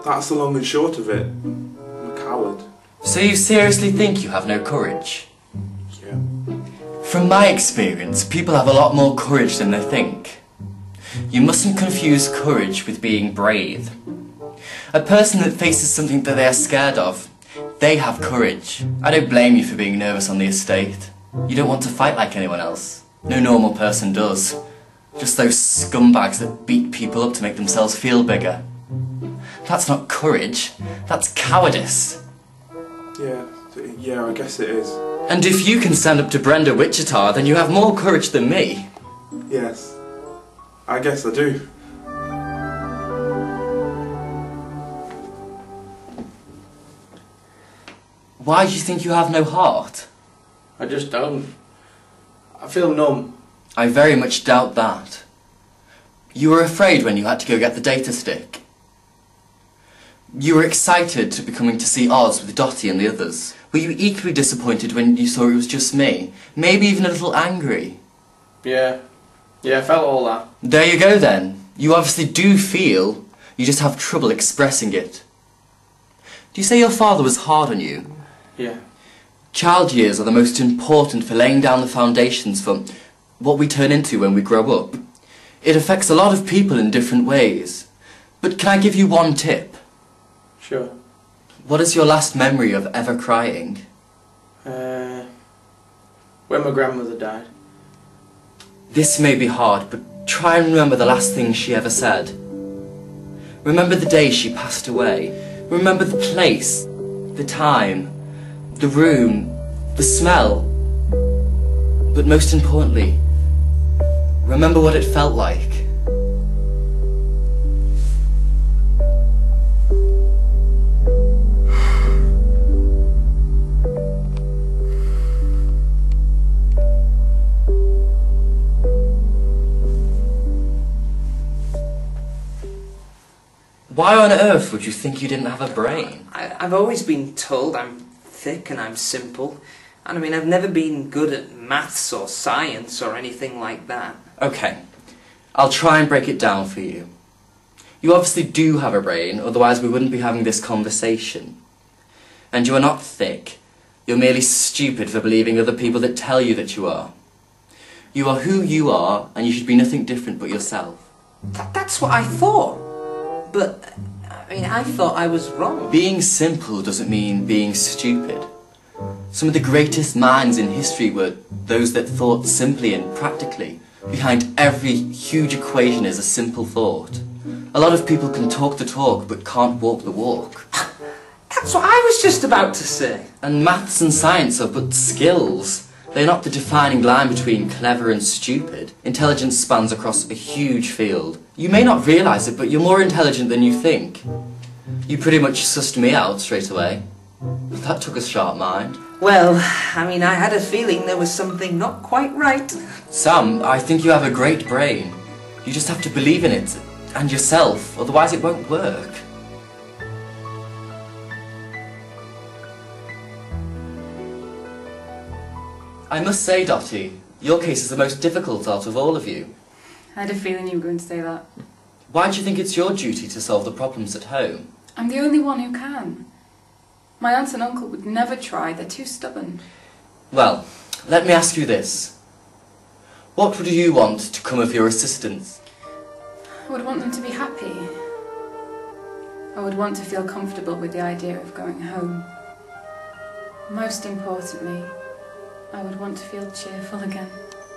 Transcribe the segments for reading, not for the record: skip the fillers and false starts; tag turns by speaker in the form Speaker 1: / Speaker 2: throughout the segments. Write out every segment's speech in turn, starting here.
Speaker 1: That's the long and short of it. I'm a coward.
Speaker 2: So you seriously think you have no courage?
Speaker 1: Yeah.
Speaker 2: From my experience, people have a lot more courage than they think. You mustn't confuse courage with being brave. A person that faces something that they are scared of, they have courage. I don't blame you for being nervous on the estate. You don't want to fight like anyone else. No normal person does. Just those scumbags that beat people up to make themselves feel bigger. That's not courage, that's cowardice.
Speaker 1: Yeah, I guess it is.
Speaker 2: And if you can stand up to Brenda Wichita, then you have more courage than me.
Speaker 1: Yes, I guess I do.
Speaker 2: Why do you think you have no heart?
Speaker 3: I just don't. I feel numb.
Speaker 2: I very much doubt that. You were afraid when you had to go get the data stick. You were excited to be coming to see Oz with Dottie and the others. Were you equally disappointed when you saw it was just me? Maybe even a little angry?
Speaker 3: Yeah, I felt all that.
Speaker 2: There you go then. You obviously do feel, you just have trouble expressing it. Do you say your father was hard on you?
Speaker 3: Yeah.
Speaker 2: Child years are the most important for laying down the foundations for what we turn into when we grow up. It affects a lot of people in different ways. But can I give you one tip?
Speaker 3: Sure.
Speaker 2: What is your last memory of ever crying?
Speaker 3: When my grandmother died.
Speaker 2: This may be hard, but try and remember the last thing she ever said. Remember the day she passed away. Remember the place, the time, the room, the smell. But most importantly, remember what it felt like. Why on earth would you think you didn't have a brain?
Speaker 4: I've always been told I'm thick and I'm simple. And I mean, I've never been good at maths or science or anything like that.
Speaker 2: Okay, I'll try and break it down for you. You obviously do have a brain, otherwise we wouldn't be having this conversation. And you are not thick. You're merely stupid for believing other people that tell you that you are. You are who you are, and you should be nothing different but yourself.
Speaker 4: That's what I thought. But, I mean, I thought I was wrong.
Speaker 2: Being simple doesn't mean being stupid. Some of the greatest minds in history were those that thought simply and practically. Behind every huge equation is a simple thought. A lot of people can talk the talk but can't walk the walk.
Speaker 4: That's what I was just about to say.
Speaker 2: And maths and science are but skills. They're not the defining line between clever and stupid. Intelligence spans across a huge field. You may not realise it, but you're more intelligent than you think. You pretty much sussed me out straight away. But that took a sharp mind.
Speaker 4: Well, I mean, I had a feeling there was something not quite right.
Speaker 2: Sam, I think you have a great brain. You just have to believe in it, and yourself, otherwise it won't work. I must say, Dottie, your case is the most difficult out of all of you.
Speaker 5: I had a feeling you were going to say that.
Speaker 2: Why do you think it's your duty to solve the problems at home?
Speaker 5: I'm the only one who can. My aunt and uncle would never try, they're too stubborn.
Speaker 2: Well, let me ask you this. What would you want to come of your assistance?
Speaker 5: I would want them to be happy. I would want to feel comfortable with the idea of going home. Most importantly, I would want to feel cheerful again.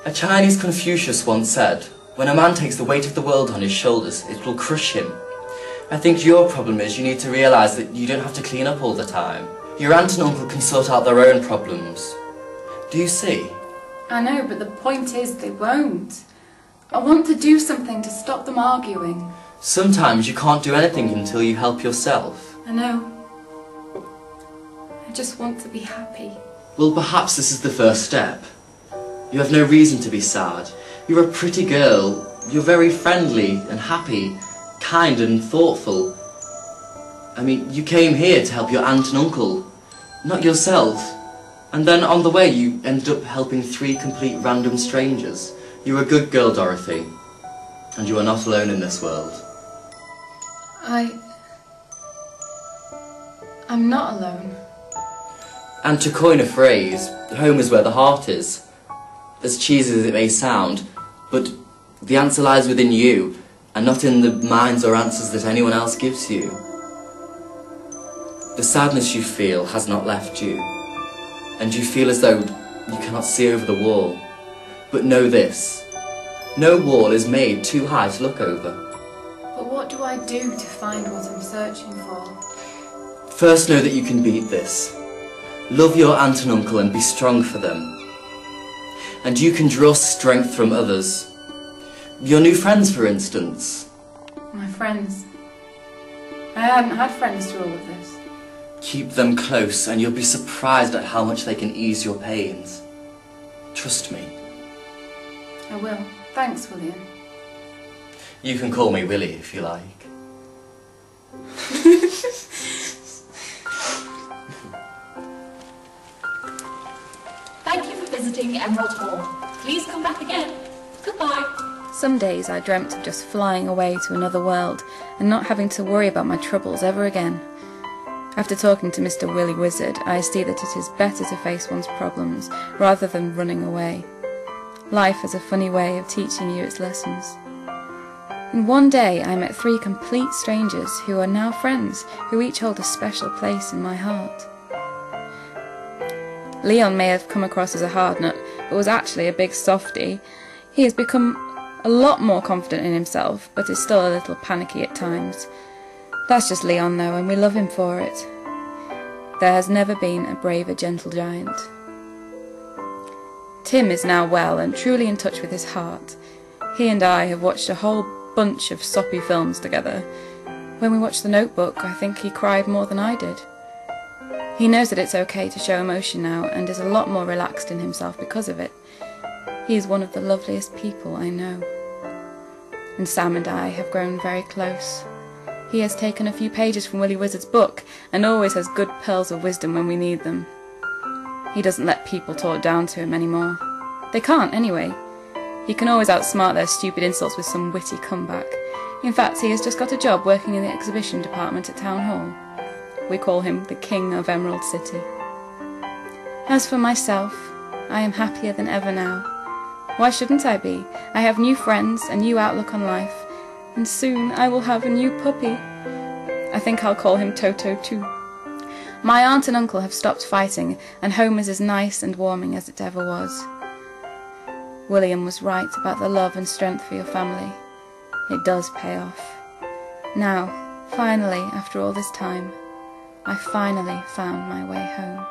Speaker 2: A Chinese Confucius once said, when a man takes the weight of the world on his shoulders, it will crush him. I think your problem is you need to realise that you don't have to clean up all the time. Your aunt and uncle can sort out their own problems. Do you see?
Speaker 5: I know, but the point is they won't. I want to do something to stop them arguing.
Speaker 2: Sometimes you can't do anything until you help yourself.
Speaker 5: I know. I just want to be happy.
Speaker 2: Well, perhaps this is the first step. You have no reason to be sad. You're a pretty girl. You're very friendly and happy, kind and thoughtful. I mean, you came here to help your aunt and uncle, not yourself. And then on the way you ended up helping 3 complete random strangers. You're a good girl, Dorothy. And you are not alone in this world.
Speaker 5: I'm not alone.
Speaker 2: And to coin a phrase, home is where the heart is. As cheesy as it may sound, but the answer lies within you, and not in the minds or answers that anyone else gives you. The sadness you feel has not left you, and you feel as though you cannot see over the wall. But know this, no wall is made too high to look over.
Speaker 5: But what do I do to find what I'm searching for?
Speaker 2: First know that you can beat this. Love your aunt and uncle and be strong for them. And you can draw strength from others. Your new friends, for instance.
Speaker 5: My friends. I hadn't had friends through all of this.
Speaker 2: Keep them close and you'll be surprised at how much they can ease your pains. Trust me.
Speaker 5: I will. Thanks, William.
Speaker 2: You can call me Willie if you like.
Speaker 6: Thank you for visiting Emerald Hall. Please come back again. Goodbye.
Speaker 5: Some days I dreamt of just flying away to another world and not having to worry about my troubles ever again. After talking to Mr. Willy Wizard, I see that it is better to face one's problems rather than running away. Life has a funny way of teaching you its lessons. And one day I met 3 complete strangers who are now friends, who each hold a special place in my heart. Leon may have come across as a hard nut, but was actually a big softie. He has become a lot more confident in himself, but is still a little panicky at times. That's just Leon though, and we love him for it. There has never been a braver gentle giant. Tim is now well and truly in touch with his heart. He and I have watched a whole bunch of soppy films together. When we watched The Notebook, I think he cried more than I did. He knows that it's okay to show emotion now and is a lot more relaxed in himself because of it. He is one of the loveliest people I know. And Sam and I have grown very close. He has taken a few pages from Willy Wizard's book and always has good pearls of wisdom when we need them. He doesn't let people talk down to him anymore. They can't anyway. He can always outsmart their stupid insults with some witty comeback. In fact, he has just got a job working in the exhibition department at Town Hall. We call him the King of Emerald City. As for myself, I am happier than ever now. Why shouldn't I be? I have new friends, a new outlook on life, and soon I will have a new puppy. I think I'll call him Toto too. My aunt and uncle have stopped fighting, and home is as nice and warming as it ever was. William was right about the love and strength for your family. It does pay off. Now, finally, after all this time, I finally found my way home.